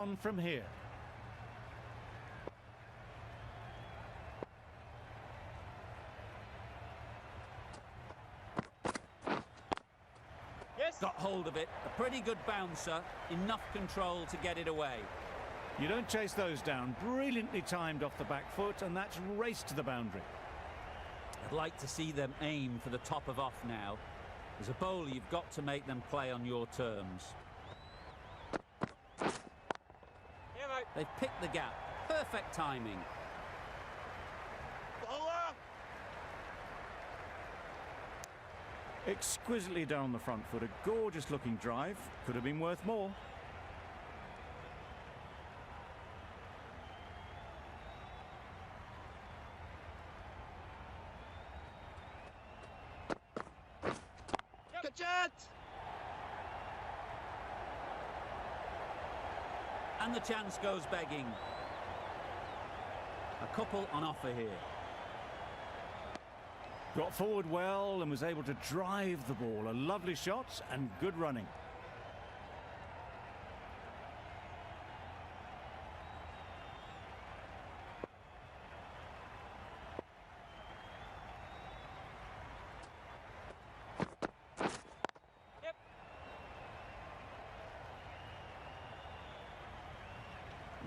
on from here. Yes. Got hold of it. A pretty good bouncer. Enough control to get it away. You don't chase those down. Brilliantly timed off the back foot, and that's raced to the boundary. I'd like to see them aim for the top of off now. As a bowler, you've got to make them play on your terms. Yeah, mate. They've picked the gap. Perfect timing. Bowler. Exquisitely done on the front foot. A gorgeous looking drive. Could have been worth more. Catch it. And the chance goes begging. A couple on offer here. Got forward well and was able to drive the ball. A lovely shot and good running. Yep.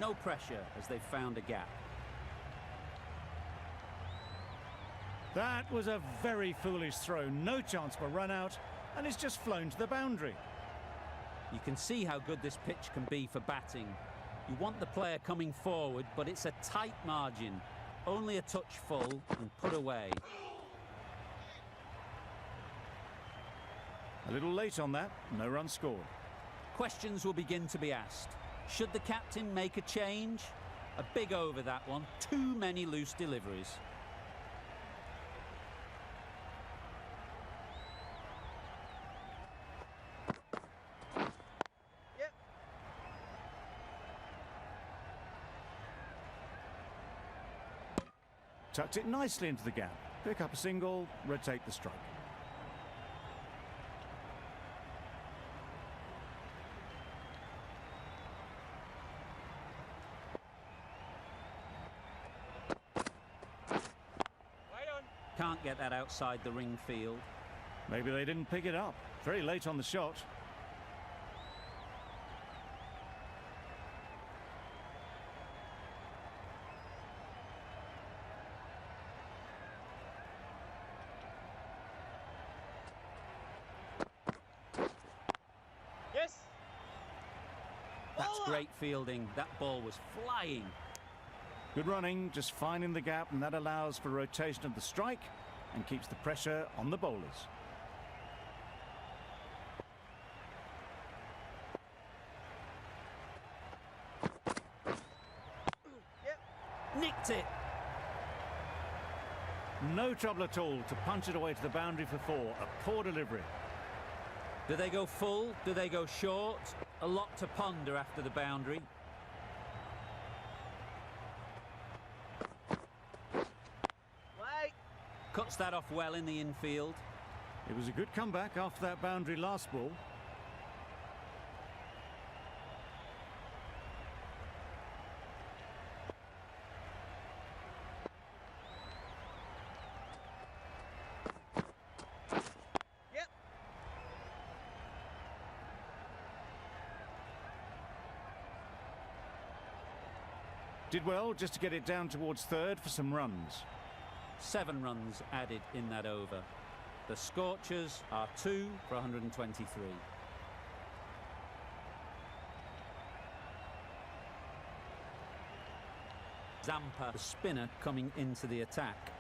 No pressure as they've found a gap. That was a very foolish throw. No chance for run out, and it's just flown to the boundary. You can see how good this pitch can be for batting. You want the player coming forward, but it's a tight margin. Only a touch full and put away. A little late on that. No run scored. Questions will begin to be asked. Should the captain make a change? A big over that one. Too many loose deliveries. Yep. Tucked it nicely into the gap. Pick up a single, rotate the strike. Right on. Can't get that outside the ring field. Maybe they didn't pick it up. Very late on the shot. Yes. That's Bowler. great fielding. That ball was flying. Good running, just finding the gap, and that allows for rotation of the strike and keeps the pressure on the bowlers. Yep. Nicked it. No trouble at all to punch it away to the boundary for four. A poor delivery. Do they go full? Do they go short? A lot to ponder after the boundary. Wait. Cuts that off well in the infield. It was a good comeback after that boundary last ball. Yep. Did well just to get it down towards third for some runs. 7 runs added in that over. The Scorchers are 2 for 123. Zampa, the spinner, coming into the attack.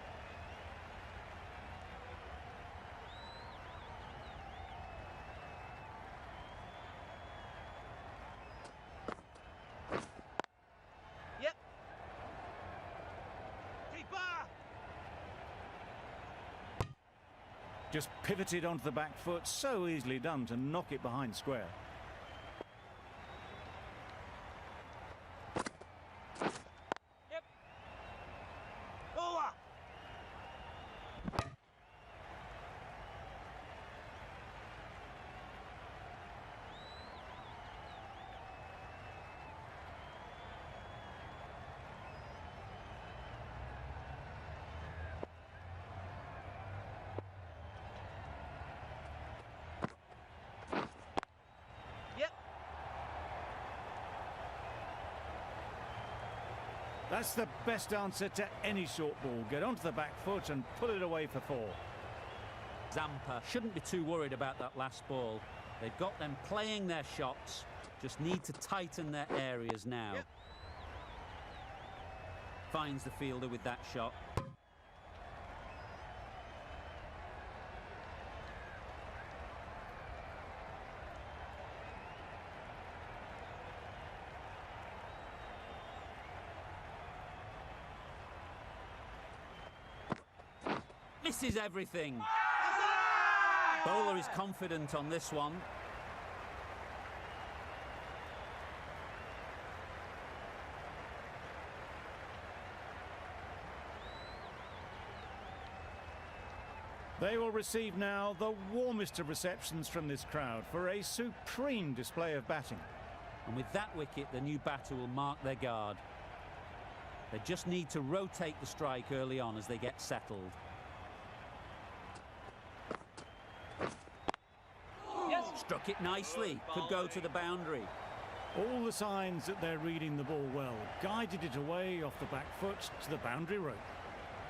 Yep. Keeper. Just pivoted onto the back foot. So easily done to knock it behind square. Yep. Bowler. That's the best answer to any short ball. Get onto the back foot and pull it away for 4. Zampa shouldn't be too worried about that last ball. They've got them playing their shots, just need to tighten their areas now. Yep. Finds the fielder with that shot. Misses everything. Bowler is confident on this one. They will receive now the warmest of receptions from this crowd for a supreme display of batting. And with that wicket, the new batter will mark their guard. They just need to rotate the strike early on as they get settled. Yes. Struck it nicely. Could go to the boundary. All the signs that they're reading the ball well. Guided it away off the back foot to the boundary rope.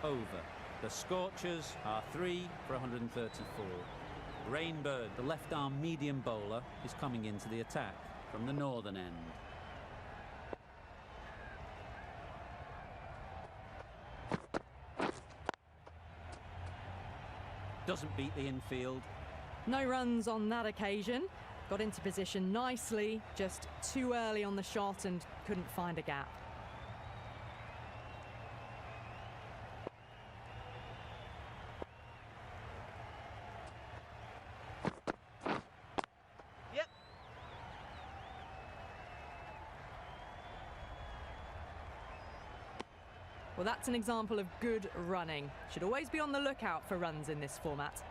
Over. The Scorchers are 3 for 134. Rainbird, the left-arm medium bowler, is coming into the attack from the northern end. Doesn't beat the infield. No runs on that occasion. Got into position nicely, just too early on the shot and couldn't find a gap. Yep. Well, that's an example of good running. Should always be on the lookout for runs in this format.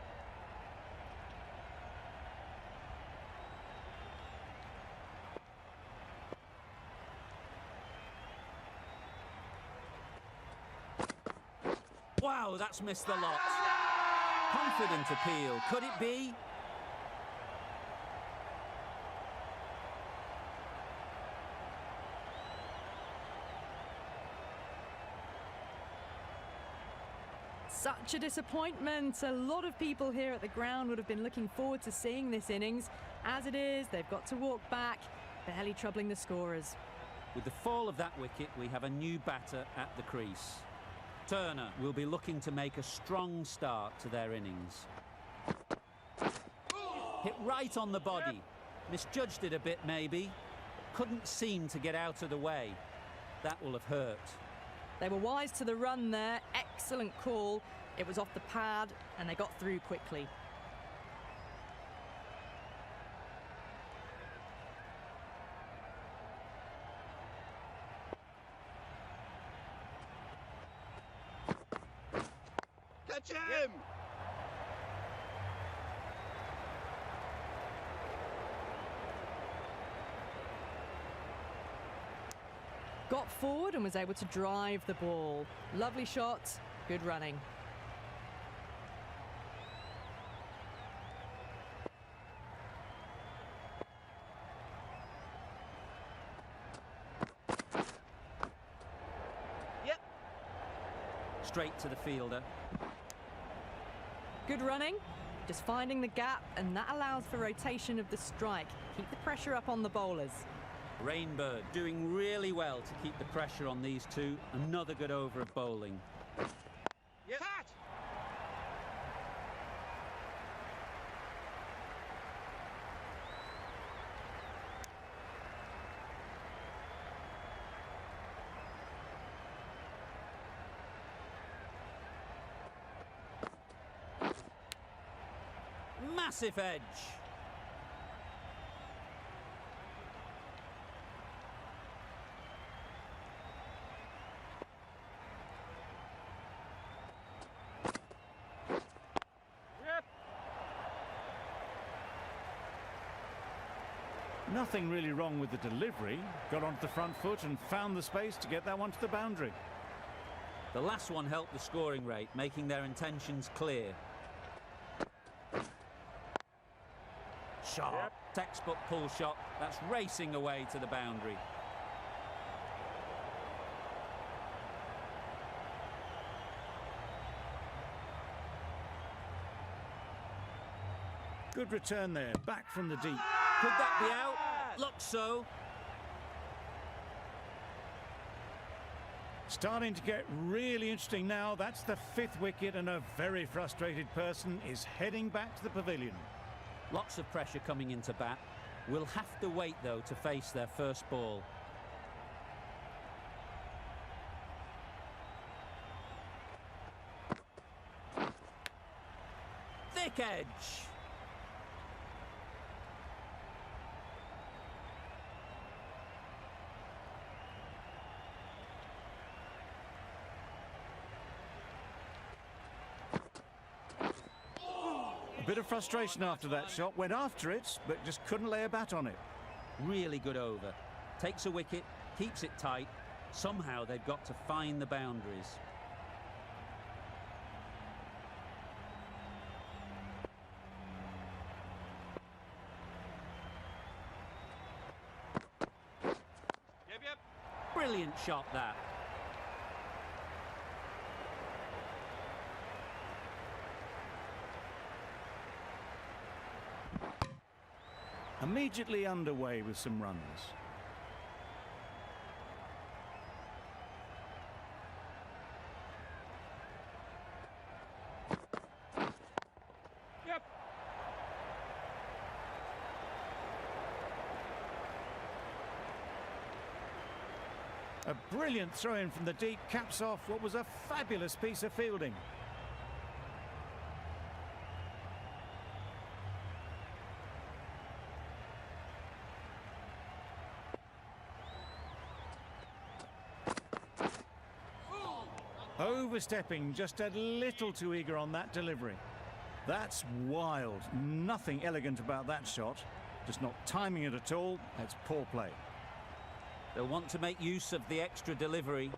Wow, that's missed the lot. Confident appeal. Could it be? Such a disappointment. A lot of people here at the ground would have been looking forward to seeing this innings. As it is, they've got to walk back, barely troubling the scorers. With the fall of that wicket, we have a new batter at the crease. Turner will be looking to make a strong start to their innings. Hit right on the body. Misjudged it a bit, maybe. Couldn't seem to get out of the way. That will have hurt. They were wise to the run there. Excellent call. It was off the pad and they got through quickly. Catch him! Got forward and was able to drive the ball. Lovely shot, good running. Yep. Straight to the fielder. Good running, just finding the gap, and that allows for rotation of the strike. Keep the pressure up on the bowlers. Rainbird doing really well to keep the pressure on these two. Another good over of bowling. Yep. Catch! Massive edge. Yep. Nothing really wrong with the delivery. Got onto the front foot and found the space to get that one to the boundary. The last one helped the scoring rate, making their intentions clear. Sharp. Yep. Textbook pull shot. That's racing away to the boundary. Good return there, back from the deep. Could that be out? Looks so. Starting to get really interesting now. That's the 5th wicket, and a very frustrated person is heading back to the pavilion. Lots of pressure coming into bat. We'll have to wait, though, to face their first ball. Thick edge. A bit of frustration after that shot. Went after it, but just couldn't lay a bat on it. Really good over. Takes a wicket, keeps it tight. Somehow they've got to find the boundaries. Yep. Brilliant shot, that. Immediately underway with some runs. Yep. A brilliant throw-in from the deep caps off what was a fabulous piece of fielding. Overstepping, just a little too eager on that delivery. That's wild. Nothing elegant about that shot. Just not timing it at all. That's poor play. They'll want to make use of the extra delivery.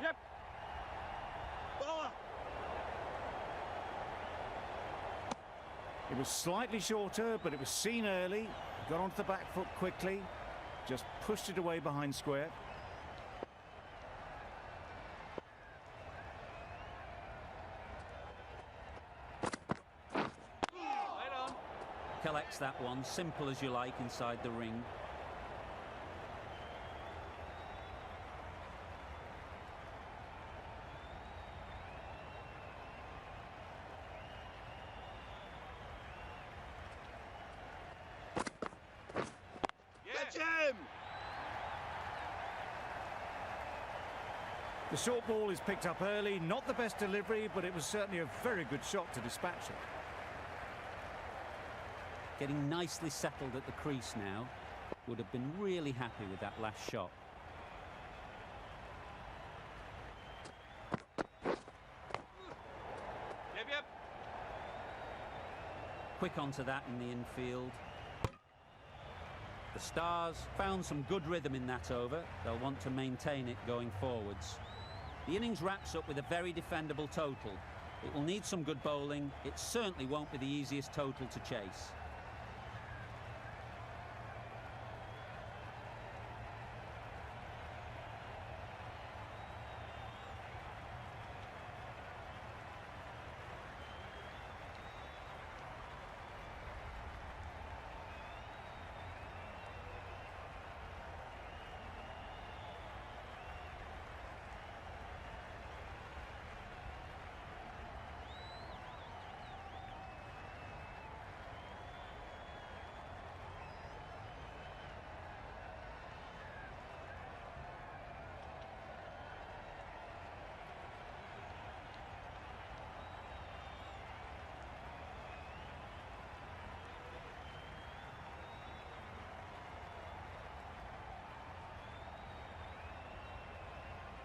Yep. Bowler. It was slightly shorter, but it was seen early. Got onto the back foot quickly. Just pushed it away behind square. Right on. Collects that one, simple as you like, inside the ring. Catch him. The short ball is picked up early. Not the best delivery, but it was certainly a very good shot to dispatch it. Getting nicely settled at the crease now. Would have been really happy with that last shot. Yep. Quick onto that in the infield. The Stars found some good rhythm in that over. They'll want to maintain it going forwards. The innings wraps up with a very defendable total. It will need some good bowling. It certainly won't be the easiest total to chase.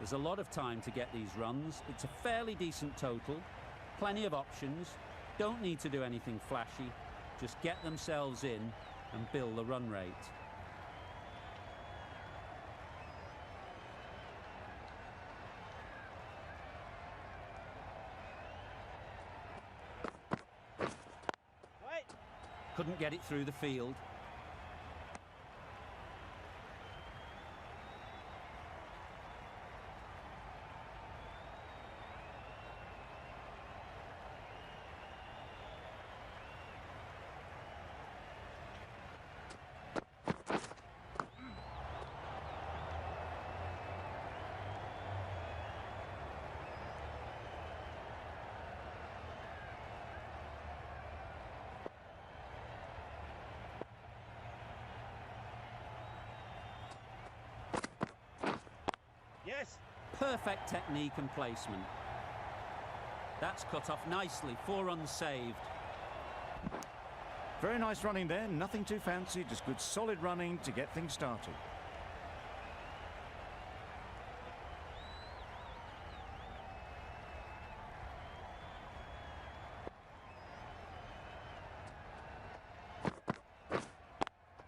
There's a lot of time to get these runs. It's a fairly decent total. Plenty of options. Don't need to do anything flashy. Just get themselves in and build the run rate. Wait. Couldn't get it through the field. . . Perfect technique and placement. That's cut off nicely, 4 runs saved. Very nice running there, nothing too fancy, just good solid running to get things started.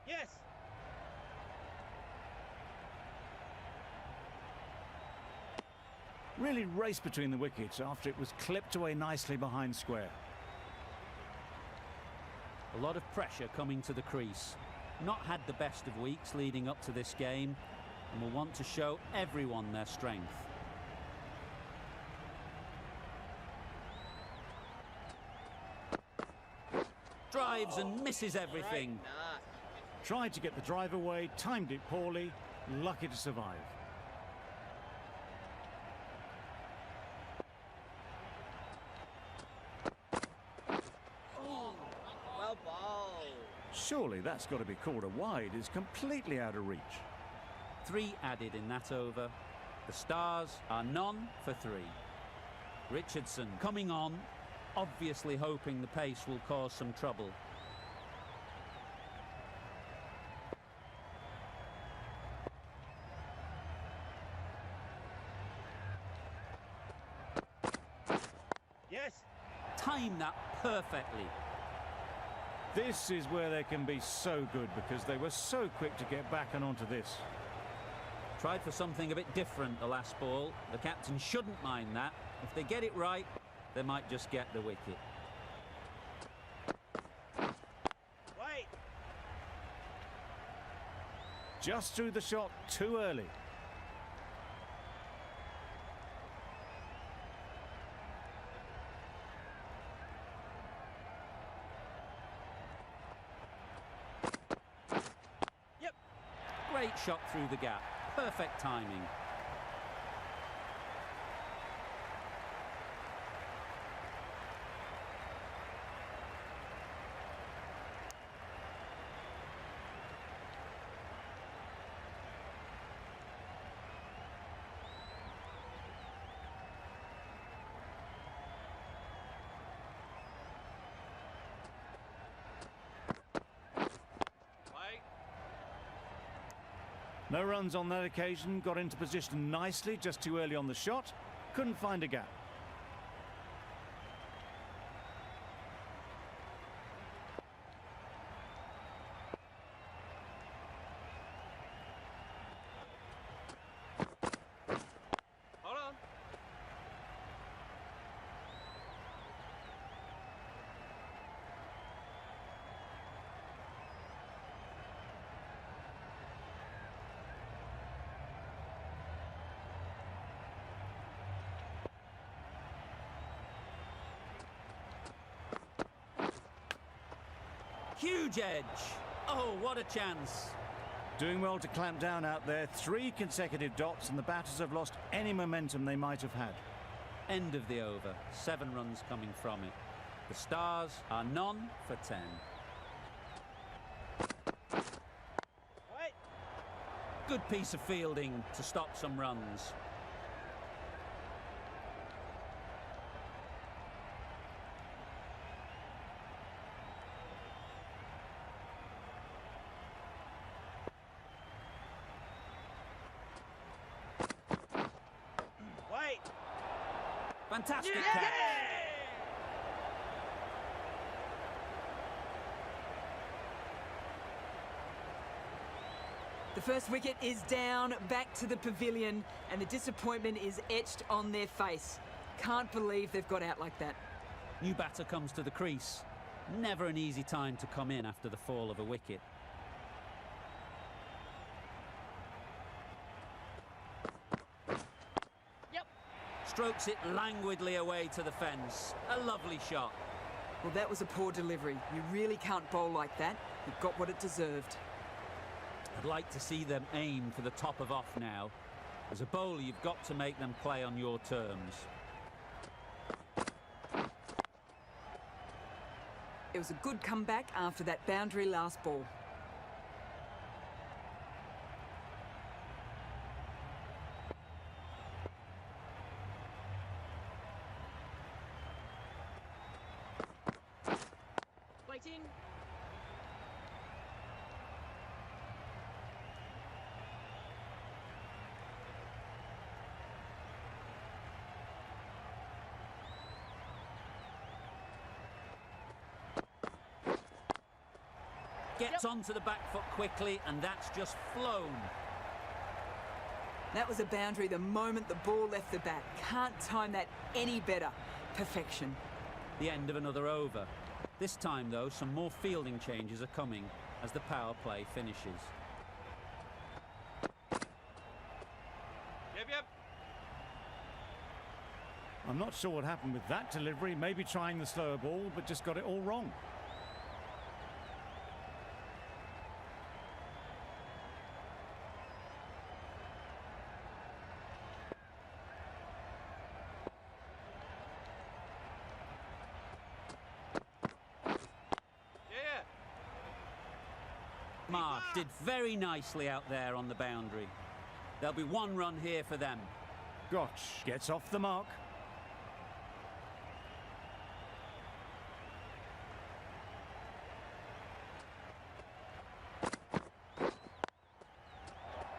Yes. Really raced between the wickets after it was clipped away nicely behind square. A lot of pressure coming to the crease. Not had the best of weeks leading up to this game and will want to show everyone their strength. Drives and misses everything. Tried to get the drive away, timed it poorly, lucky to survive. Well bowled. Surely that's got to be called a wide, it's completely out of reach. 3 added in that over. The Stars are none for 3. Richardson coming on, obviously hoping the pace will cause some trouble. Yes. Time that perfectly. This is where they can be so good because they were so quick to get back and onto this. Tried for something a bit different the last ball. The captain shouldn't mind that. If they get it right, they might just get the wicket. Wait. Just threw the shot too early. Yep. Great shot through the gap. Perfect timing. Wait. No runs on that occasion, got into position nicely, just too early on the shot, couldn't find a gap. Hold on. Huge edge. Oh, what a chance. Doing well to clamp down out there, 3 consecutive dots and the batters have lost any momentum they might have had. End of the over. 7 runs coming from it. The Stars are none for 10. Wait. Good piece of fielding to stop some runs. Wait. Fantastic Yeah! catch. The first wicket is down, back to the pavilion, and the disappointment is etched on their face. Can't believe they've got out like that. New batter comes to the crease. Never an easy time to come in after the fall of a wicket. Yep. Strokes it languidly away to the fence. A lovely shot. Well, that was a poor delivery. You really can't bowl like that. It got what it deserved. I'd like to see them aim for the top of off now. As a bowler, you've got to make them play on your terms. It was a good comeback after that boundary last ball. Gets onto the back foot quickly, and that's just flown. That was a boundary the moment the ball left the bat. Can't time that any better. Perfection. The end of another over. This time, though, some more fielding changes are coming as the power play finishes. Yep, yep. I'm not sure what happened with that delivery. Maybe trying the slower ball, but just got it all wrong. Yeah. Marsh did very nicely out there on the boundary. There'll be one run here for them. Gotch gets off the mark.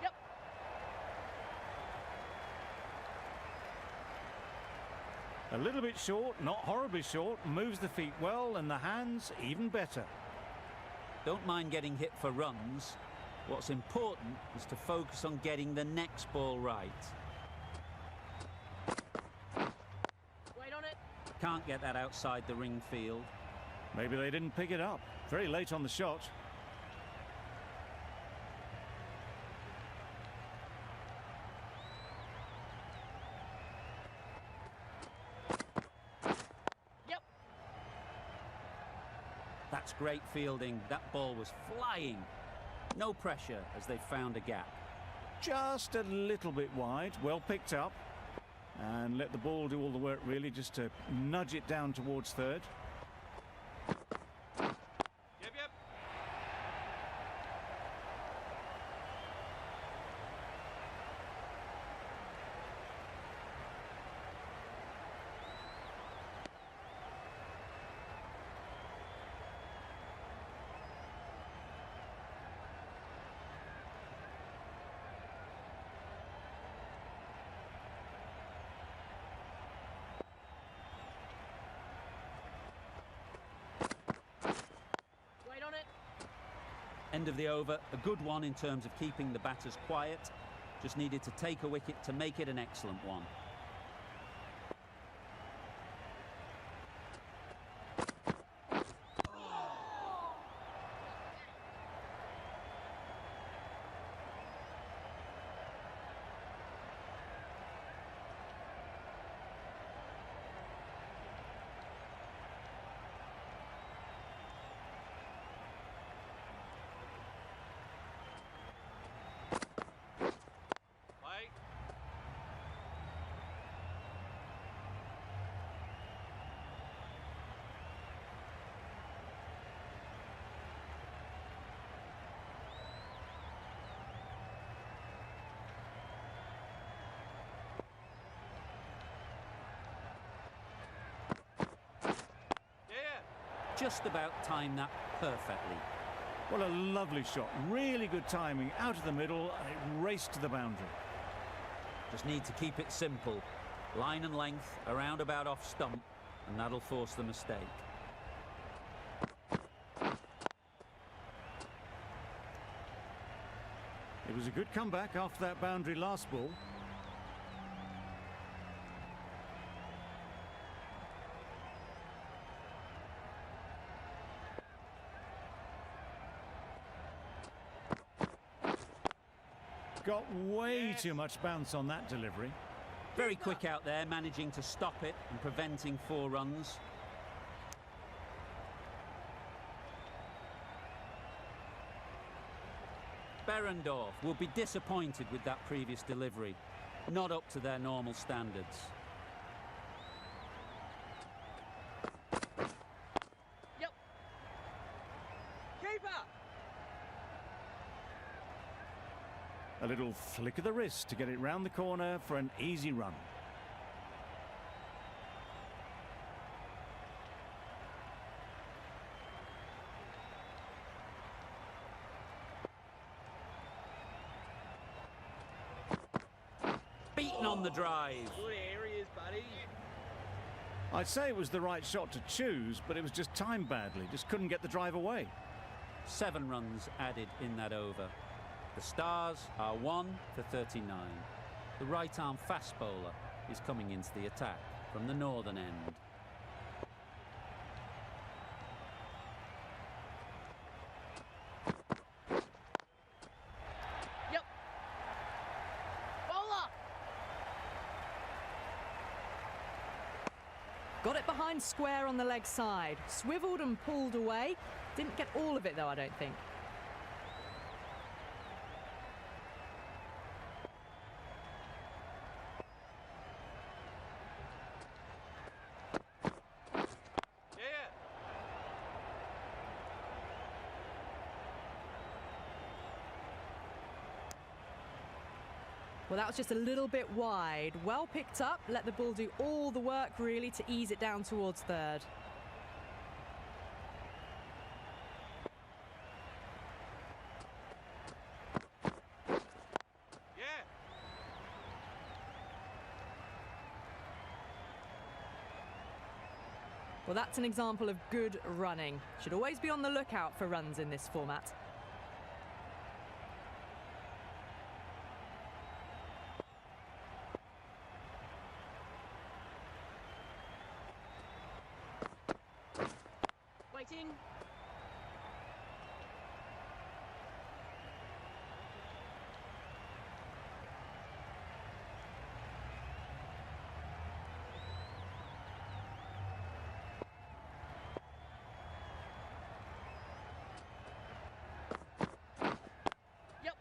Yep. A little bit short, not horribly short, moves the feet well, and the hands even better. Don't mind getting hit for runs. What's important is to focus on getting the next ball right. Wait on it. Can't get that outside the ring field. Maybe they didn't pick it up. Very late on the shot. Yep. That's great fielding. That ball was flying. No pressure as they found a gap. Just a little bit wide, well picked up. And let the ball do all the work really, just to nudge it down towards third. Yep, yep. Wait on it. End of the over, a good one in terms of keeping the batters quiet. Just needed to take a wicket to make it an excellent one. Wait. Yeah. Just about timed that perfectly. Well, a lovely shot. Really good timing. Out of the middle, and it raced to the boundary. Just need to keep it simple. Line and length, around about off stump, and that'll force the mistake. It was a good comeback after that boundary last ball. Got way too much bounce on that delivery. Very quick out there, managing to stop it and preventing 4 runs. Berendorf will be disappointed with that previous delivery. Not up to their normal standards. Yep. Keeper. A little flick of the wrist to get it round the corner for an easy run. Beaten on the drive. Good areas, buddy. I'd say it was the right shot to choose, but it was just timed badly. Just couldn't get the drive away. 7 runs added in that over. The Stars are 1 for 39. The right-arm fast bowler is coming into the attack from the northern end. Yep. Bowler. Got it behind square on the leg side. Swiveled and pulled away. Didn't get all of it though, I don't think. Yeah. Well, that was just a little bit wide. Well picked up, let the ball do all the work really to ease it down towards third. Yeah. Well, that's an example of good running. Should always be on the lookout for runs in this format. Waiting. Yep.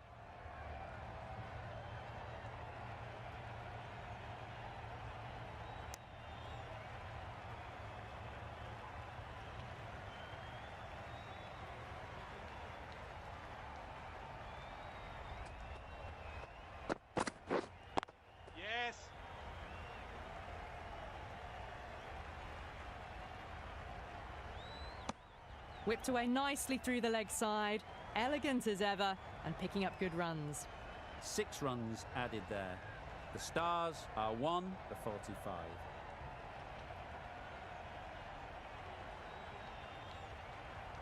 Yes. Whipped away nicely through the leg side. Elegant as ever and picking up good runs. 6 runs added there. The Stars are 1 for 45.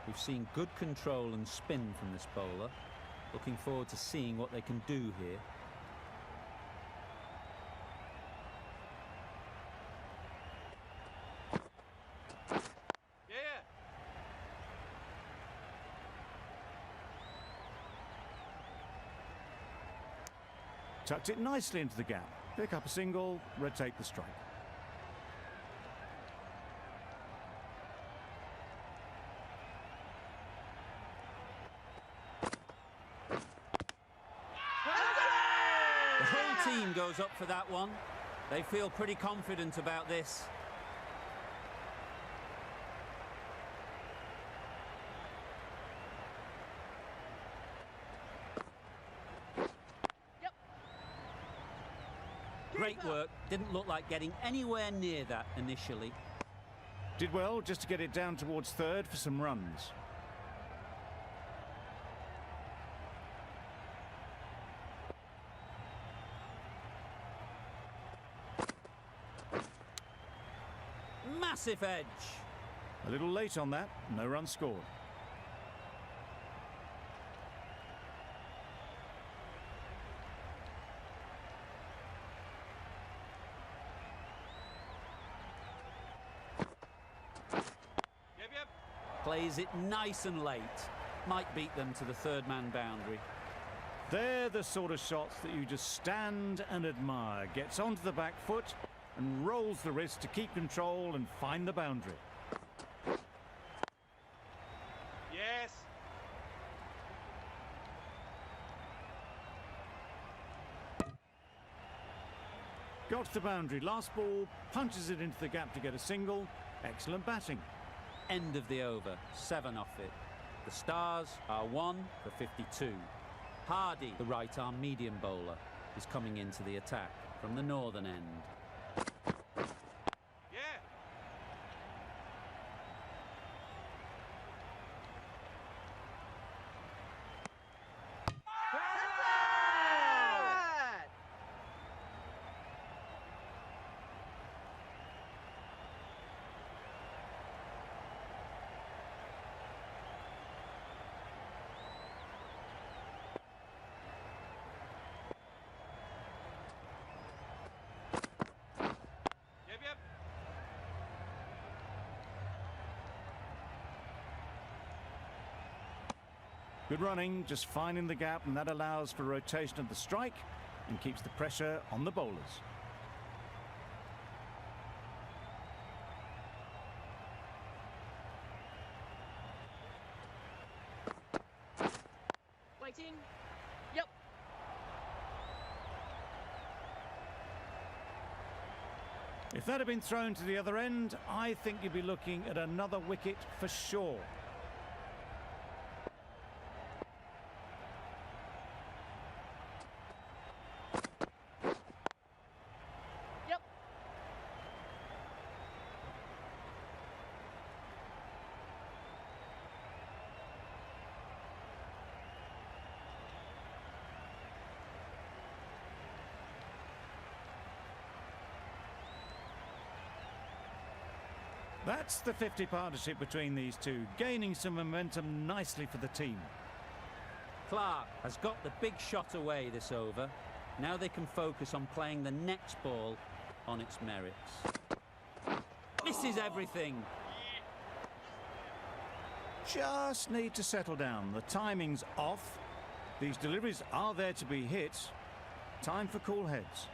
We've seen good control and spin from this bowler. Looking forward to seeing what they can do here. Yeah. Tucked it nicely into the gap. Pick up a single, rotate the strike. The whole team goes up for that one. They feel pretty confident about this. Yep. Great work. Didn't look like getting anywhere near that initially. Did well just to get it down towards third for some runs. Massive edge. A little late on that, no run scored. Yep, yep. Plays it nice and late. Might beat them to the third man boundary. They're the sort of shots that you just stand and admire. Gets onto the back foot and rolls the wrist to keep control and find the boundary. Yes. Got to the boundary. Last ball, punches it into the gap to get a single. Excellent batting. End of the over. 7 off it. The Stars are 1 for 52. Hardy, the right-arm medium bowler, is coming into the attack from the northern end. Yeah. That's it! Good running, just finding the gap, and that allows for rotation of the strike and keeps the pressure on the bowlers. Waiting. Yep. If that had been thrown to the other end, I think you'd be looking at another wicket for sure. Yep. That's the 50 partnership between these two, gaining some momentum nicely for the team. Clark has got the big shot away this over. Now they can focus on playing the next ball on its merits. Misses everything. Just need to settle down. The timing's off. These deliveries are there to be hit. Time for cool heads.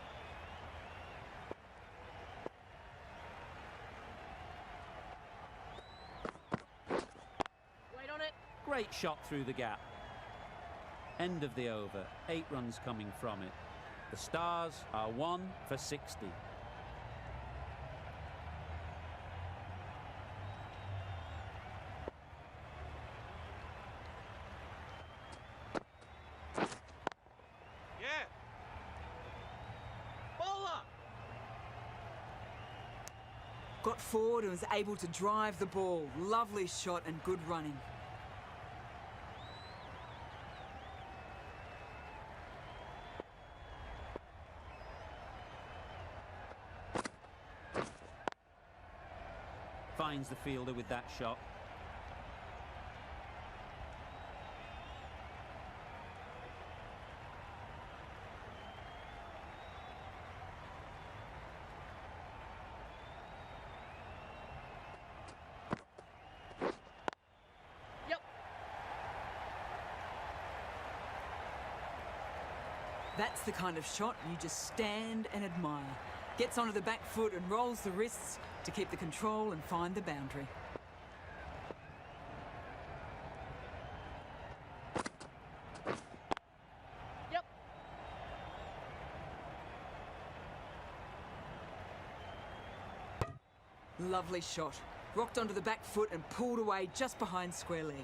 Wait on it. Great shot through the gap. End of the over. 8 runs coming from it. The Stars are 1 for 60. Yeah. Bowler. Got forward and was able to drive the ball. Lovely shot and good running. Finds the fielder with that shot. Yep. That's the kind of shot you just stand and admire. Gets onto the back foot and rolls the wrists to keep the control and find the boundary. Yep. Lovely shot. Rocked onto the back foot and pulled away just behind square leg.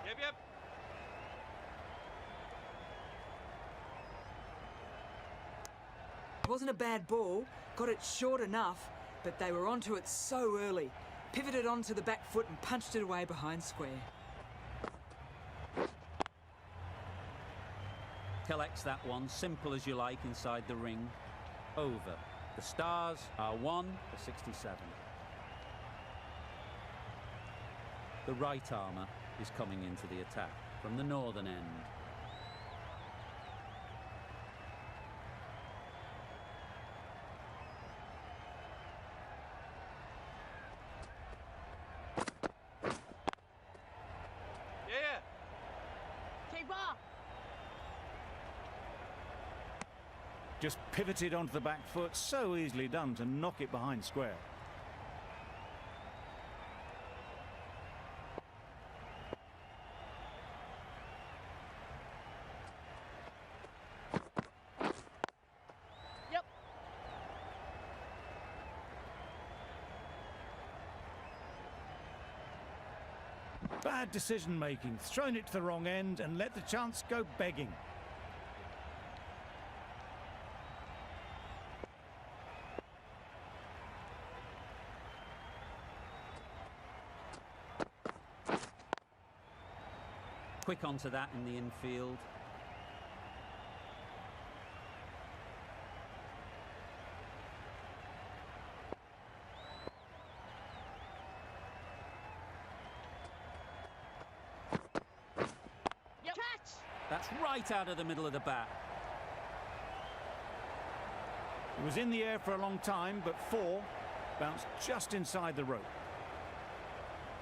Yep, yep. It wasn't a bad ball, got it short enough, but they were onto it so early. Pivoted onto the back foot and punched it away behind square. Collects that one, simple as you like inside the ring. Over. The Stars are 1 for 67. The right armour is coming into the attack from the northern end. Yeah. Keep up. Just pivoted onto the back foot, so easily done to knock it behind square. Yep. Bad decision making, thrown it to the wrong end and let the chance go begging. Quick onto that in the infield. Yep. Catch. That's right out of the middle of the bat. It was in the air for a long time, but 4 bounced just inside the rope.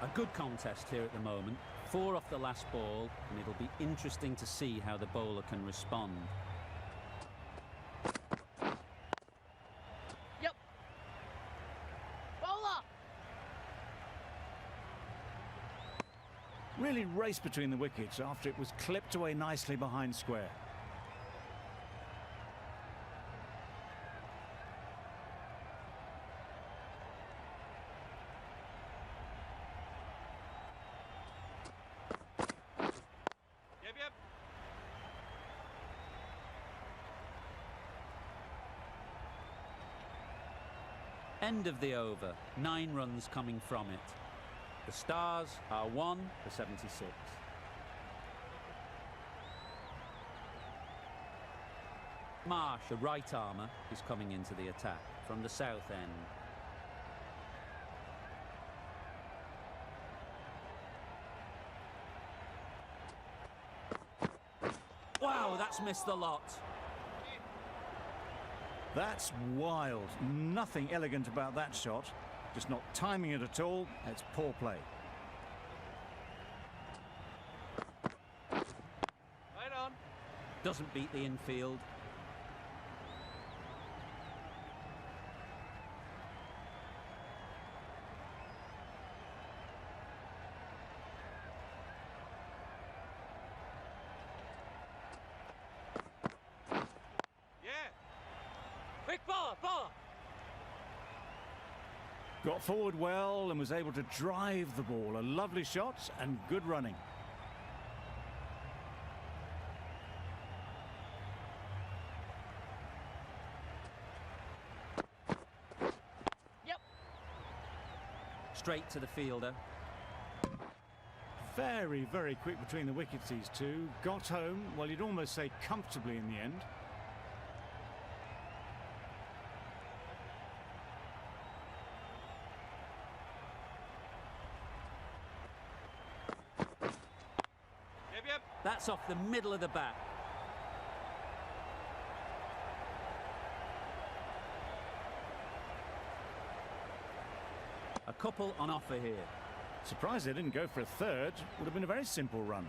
A good contest here at the moment. 4 off the last ball, and it'll be interesting to see how the bowler can respond. Yep. Bowler. Really raced between the wickets after it was clipped away nicely behind square. Yep. End of the over. 9 runs coming from it. The Stars are 1 for 76. Marsh, a right armour, is coming into the attack from the south end. Wow, that's missed the lot. That's wild. Nothing elegant about that shot. Just not timing it at all. It's poor play. Right on. Doesn't beat the infield. Yeah. Quick ball. Got forward well and was able to drive the ball. A lovely shot and good running. Yep. Straight to the fielder. Very, very quick between the wickets, these two. Got home, well, you'd almost say comfortably in the end. Yep. That's off the middle of the bat. A couple on offer here. Surprised they didn't go for a third. Would have been a very simple run.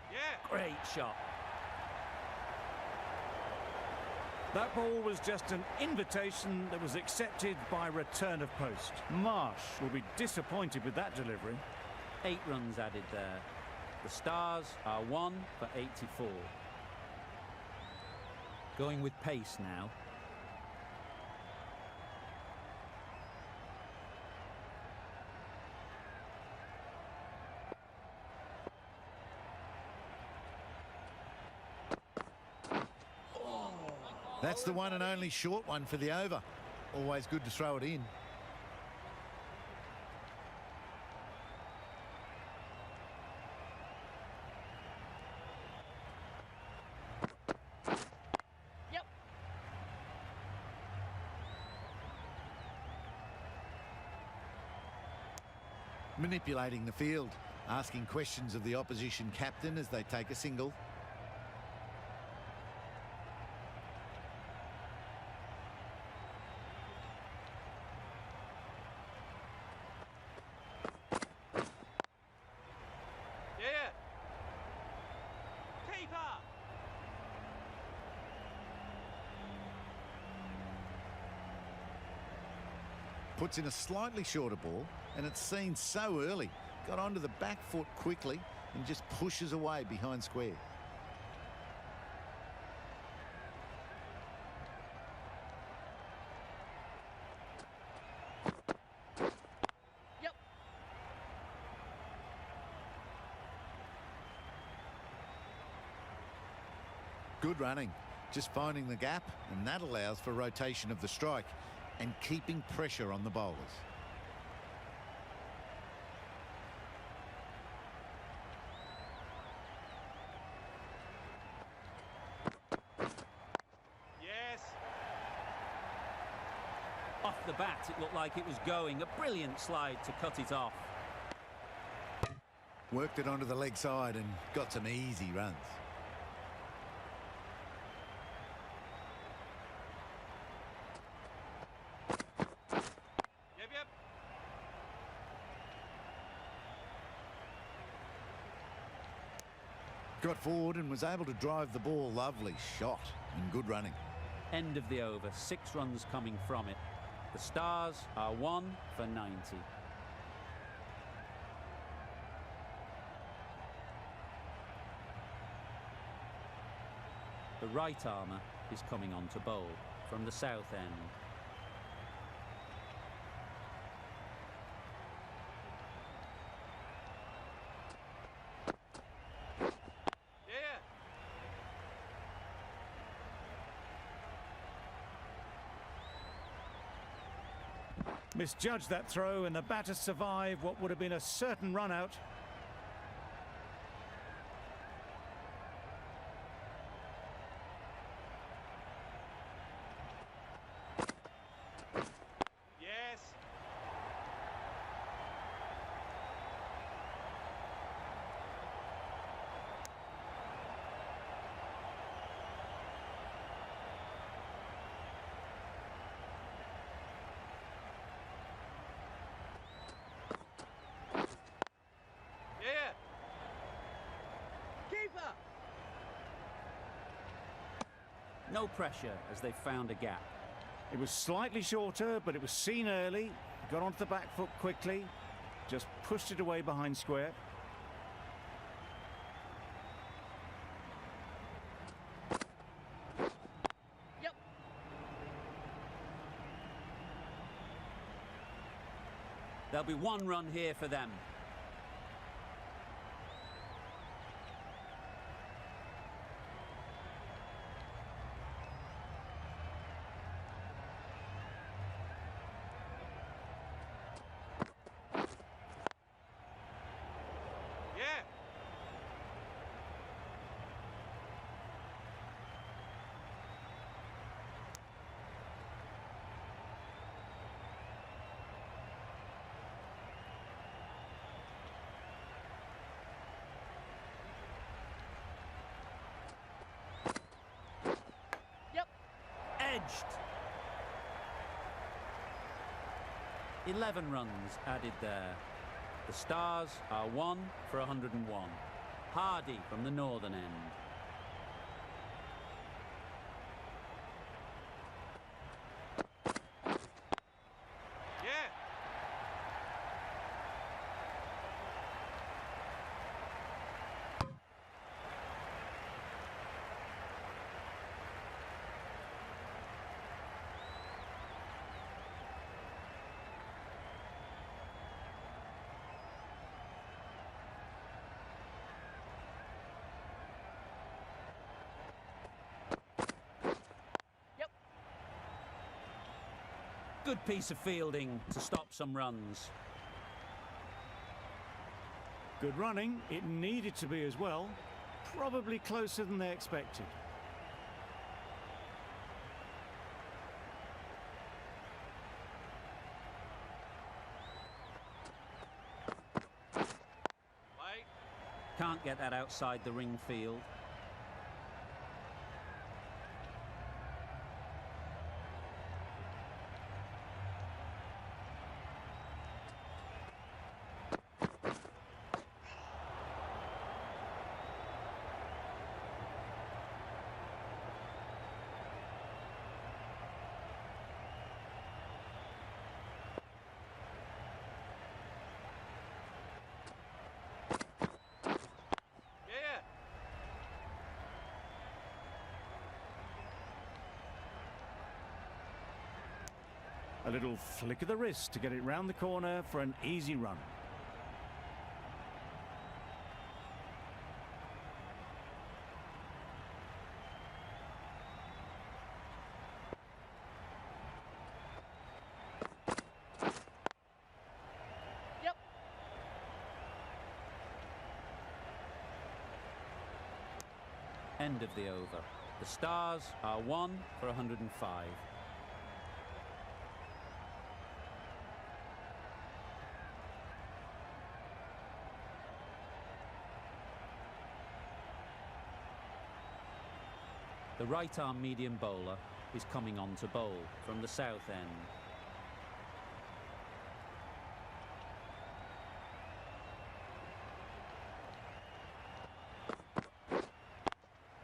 Yeah. Great shot. That ball was just an invitation that was accepted by return of post. Marsh will be disappointed with that delivery. 8 runs added there. The Stars are 1 for 84. Going with pace now. That's the one and only short one for the over. Always good to throw it in. Yep. Manipulating the field, asking questions of the opposition captain as they take a single. Yeah. Keeper. Puts in a slightly shorter ball, and it's seen so early. Got onto the back foot quickly and just pushes away behind square. Yep. Good running, just finding the gap, and that allows for rotation of the strike and keeping pressure on the bowlers. Yes. Off the bat, it looked like it was going. A brilliant slide to cut it off. Worked it onto the leg side and got some easy runs. Yep. Got forward and was able to drive the ball. Lovely shot and good running. End of the over, 6 runs coming from it. The Stars are 1 for 90. The right armour is coming on to bowl from the south end. Yeah. Misjudged that throw, and the batter survived what would have been a certain run out. Yes. Yeah. Keeper. No pressure as they found a gap. It was slightly shorter, but it was seen early. Got onto the back foot quickly. Just pushed it away behind square. Yep. There'll be 1 run here for them. Yeah. Yep. Edged. 11 runs added there. The Stars are 1 for 101. Hardy from the northern end. Yeah. Yep. Good piece of fielding to stop some runs. Good running. It needed to be as well. Probably closer than they expected. Wait. Can't get that outside the ring field. Yeah. A little flick of the wrist to get it round the corner for an easy run. Yep. End of the over. The Stars are 1 for 105. The right-arm medium bowler is coming on to bowl from the south end.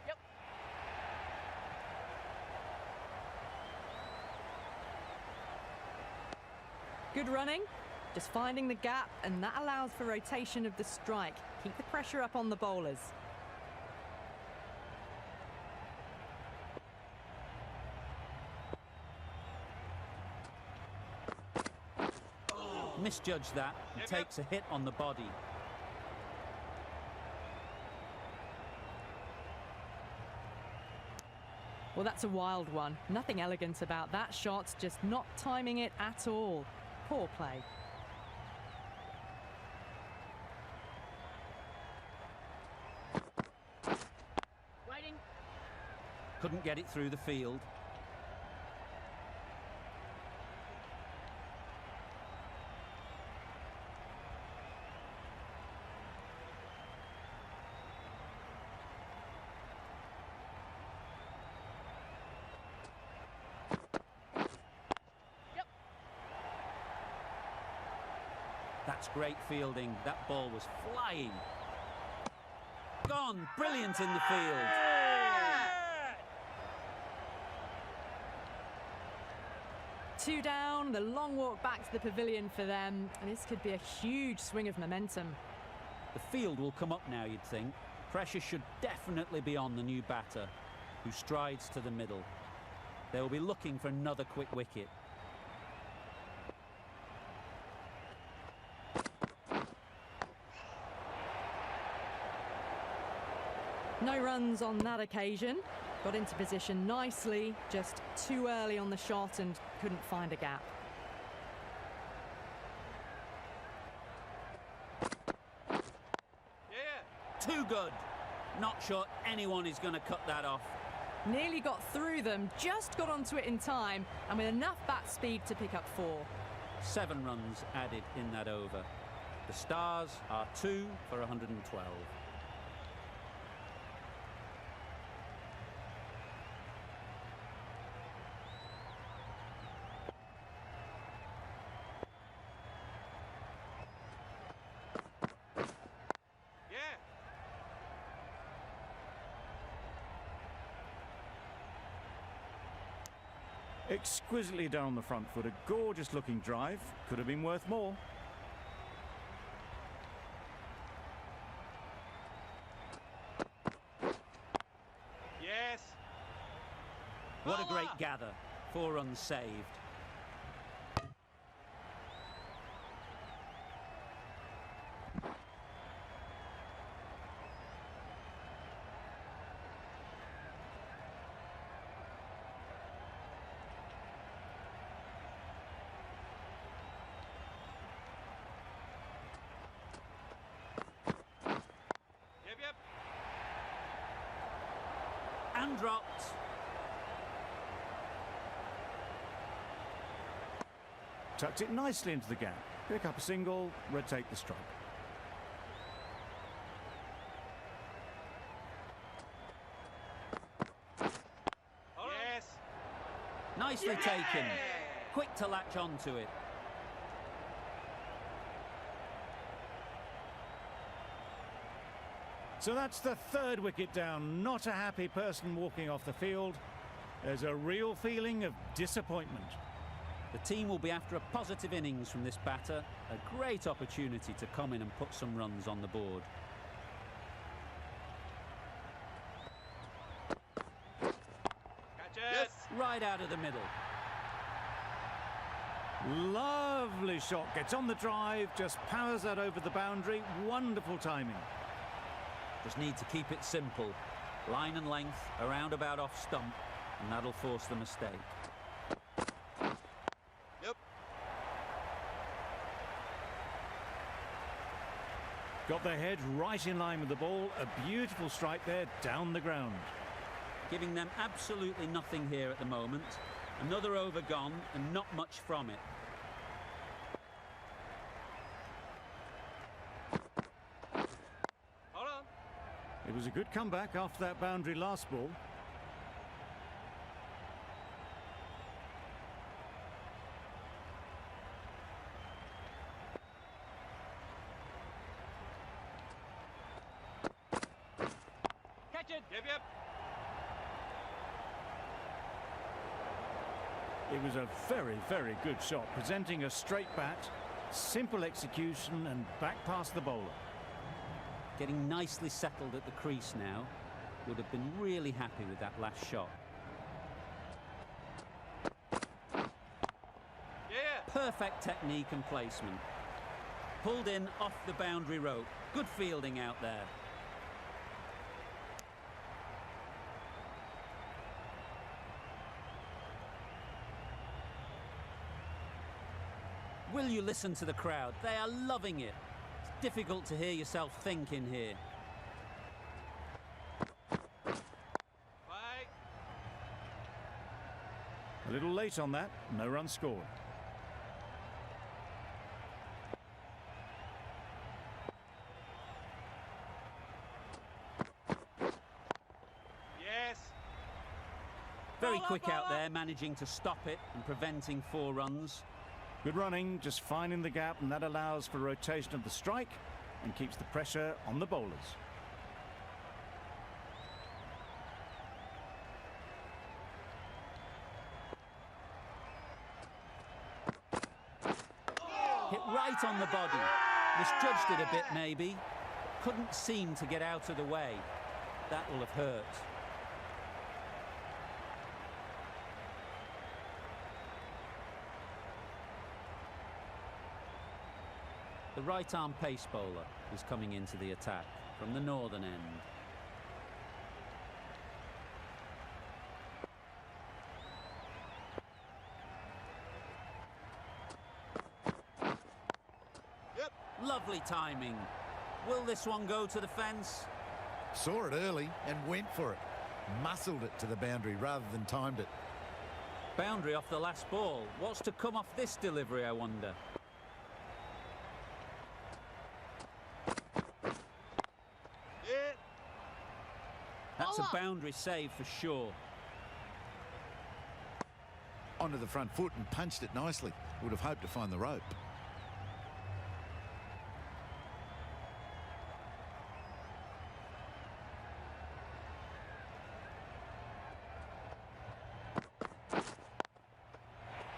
Yep. Good running, just finding the gap, and that allows for rotation of the strike. Keep the pressure up on the bowlers. Misjudged that and takes a hit on the body. Well, that's a wild one. Nothing elegant about that shot, just not timing it at all. Poor play. Waiting. Couldn't get it through the field. Yep. That's great fielding. That ball was flying. Gone. Brilliant in the field. Two down, the long walk back to the pavilion for them, and this could be a huge swing of momentum. The field will come up now, you'd think. Pressure should definitely be on the new batter, who strides to the middle. They will be looking for another quick wicket. No runs on that occasion. Got into position nicely, just too early on the shot and couldn't find a gap. Yeah. Too good. Not sure anyone is going to cut that off. Nearly got through them, just got onto it in time, and with enough bat speed to pick up 4. 7 runs added in that over. The Stars are 2 for 112. Yeah. Exquisitely down the front foot, a gorgeous looking drive. Could have been worth more. Yes. What a great gather. 4 runs saved. Yep. And dropped. Tucked it nicely into the gap. Pick up a single, rotate the strike. Yes. Nicely taken. Quick to latch onto it. So that's the 3rd wicket down. Not a happy person walking off the field. There's a real feeling of disappointment. The team will be after a positive innings from this batter. A great opportunity to come in and put some runs on the board. Catch it. Right out of the middle. Lovely shot. Gets on the drive, just powers that over the boundary. Wonderful timing. Just need to keep it simple. Line and length, around about off stump, and that'll force the mistake. Yep. Got their head right in line with the ball. A beautiful strike there, down the ground. Giving them absolutely nothing here at the moment. Another over gone, and not much from it. Hold on. It was a good comeback after that boundary last ball. Catch it. Yep. It was a very, very good shot, presenting a straight bat, simple execution and back past the bowler. Getting nicely settled at the crease now. Would have been really happy with that last shot. Yeah. Perfect technique and placement. Pulled in off the boundary rope. Good fielding out there. Will you listen to the crowd? They are loving it. It's difficult to hear yourself think in here. Bye. A little late on that, no run scored. Yes. Very Ball up, quick ball out up. there, managing to stop it and preventing 4 runs. Good running, just finding the gap, and that allows for rotation of the strike and keeps the pressure on the bowlers. Hit right on the body. Misjudged it a bit maybe. Couldn't seem to get out of the way. That will have hurt. The right arm pace bowler is coming into the attack from the northern end. Yep. Lovely timing. Will this one go to the fence? Saw it early and went for it. Muscled it to the boundary rather than timed it. Boundary off the last ball. What's to come off this delivery, I wonder? Yeah. That's a Ball up. boundary save for sure. Onto the front foot and punched it nicely. Would have hoped to find the rope.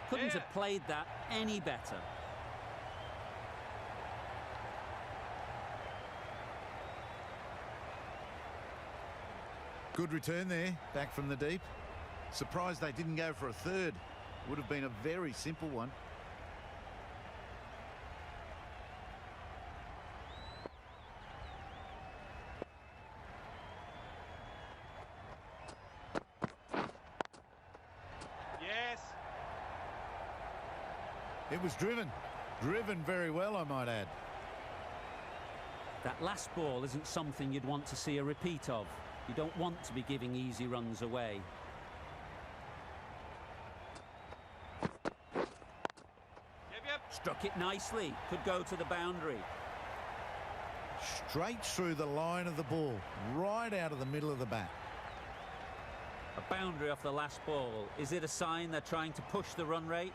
Couldn't Yeah. have played that any better. Good return there, back from the deep. Surprised they didn't go for a third. Would have been a very simple one. Yes. It was driven. Driven very well, I might add. That last ball isn't something you'd want to see a repeat of. You don't want to be giving easy runs away. Yep. Struck it nicely. Could go to the boundary. Straight through the line of the ball. Right out of the middle of the bat. A boundary off the last ball. Is it a sign they're trying to push the run rate?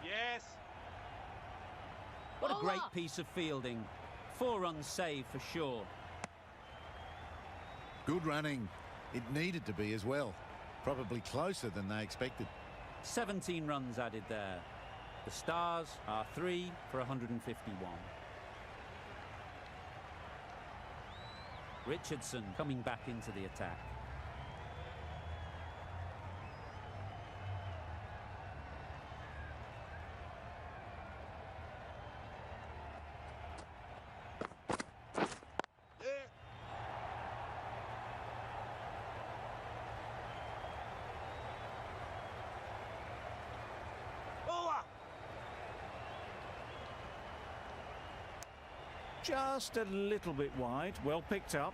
Yes. What a Ball great up. piece of fielding. 4 runs saved for sure. Good running. It needed to be as well. Probably closer than they expected. 17 runs added there. The Stars are 3 for 151. Richardson coming back into the attack. Yeah. Bowler. Just a little bit wide, well picked up.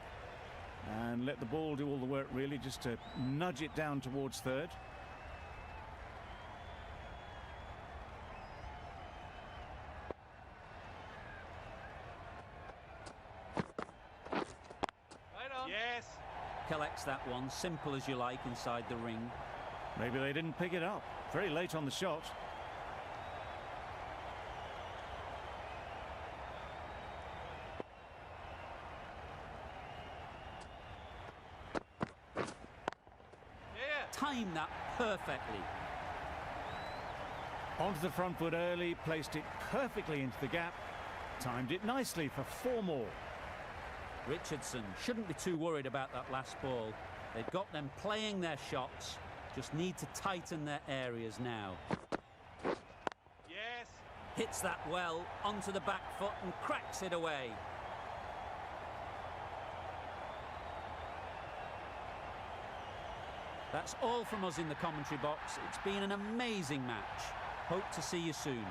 And let the ball do all the work really, just to nudge it down towards third. Right on. Yes. Collects that one, simple as you like, inside the ring. Maybe they didn't pick it up. Very late on the shot. timed that perfectly. Onto the front foot early, placed it perfectly into the gap, timed it nicely for 4 more. Richardson shouldn't be too worried about that last ball. They've got them playing their shots, just need to tighten their areas now. Yes. Hits that well onto the back foot and cracks it away. That's all from us in the commentary box. It's been an amazing match. Hope to see you soon.